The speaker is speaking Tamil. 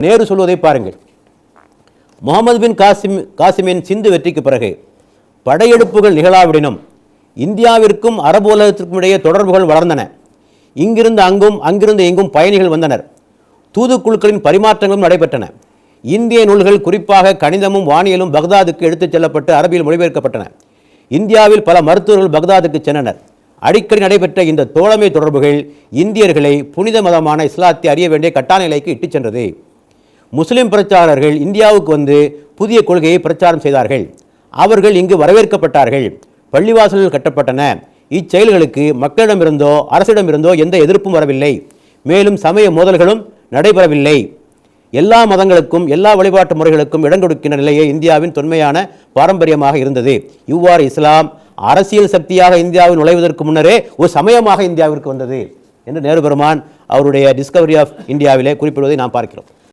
நேரு சொல்வதை பாருங்கள். முகமது பின் காசிமின் சிந்து வெற்றிக்கு பிறகு படையெடுப்புகள் நிகழாவிடனும் இந்தியாவிற்கும் அரபு உலகத்திற்கும் இடையே தொடர்புகள் வளர்ந்தன. இங்கிருந்து அங்கும் அங்கிருந்து எங்கும் பயணிகள் வந்தனர். தூதுக்குழுக்களின் பரிமாற்றங்களும் நடைபெற்றன. இந்திய நூல்கள், குறிப்பாக கணிதமும் வானியலும் பக்தாதுக்கு எடுத்துச் செல்லப்பட்டு அரபியில் மொழிபெயர்க்கப்பட்டன. இந்தியாவில் பல மருத்துவர்கள் பக்தாதுக்கு சென்றனர். அடிக்கடி நடைபெற்ற இந்த தோழமை தொடர்புகள் இந்தியர்களை புனித மதமான இஸ்லாத்தை அறிய வேண்டிய கட்டாய நிலைக்கு இட்டுச் சென்றது. முஸ்லிம் பிரச்சாரர்கள் இந்தியாவுக்கு வந்து புதிய கொள்கையை பிரச்சாரம் செய்தார்கள். அவர்கள் இங்கு வரவேற்கப்பட்டார்கள். பள்ளிவாசல்கள் கட்டப்பட்டன. இச்செயல்களுக்கு மக்களிடமிருந்தோ அரசிடமிருந்தோ எந்த எதிர்ப்பும் வரவில்லை. மேலும் சமய மோதல்களும் நடைபெறவில்லை. எல்லா மதங்களுக்கும் எல்லா வழிபாட்டு முறைகளுக்கும் இடம் கொடுக்கின்ற நிலையே இந்தியாவின் தொன்மையான பாரம்பரியமாக இருந்தது. இவ்வாறு இஸ்லாம் அரசியல் சக்தியாக இந்தியாவில் நுழைவதற்கு முன்னரே ஒரு சமயமாக இந்தியாவிற்கு வந்தது என்று நேரு பெருமான் அவருடைய டிஸ்கவரி ஆஃப் இந்தியாவிலே குறிப்பிடுவதை நாம் பார்க்கிறோம்.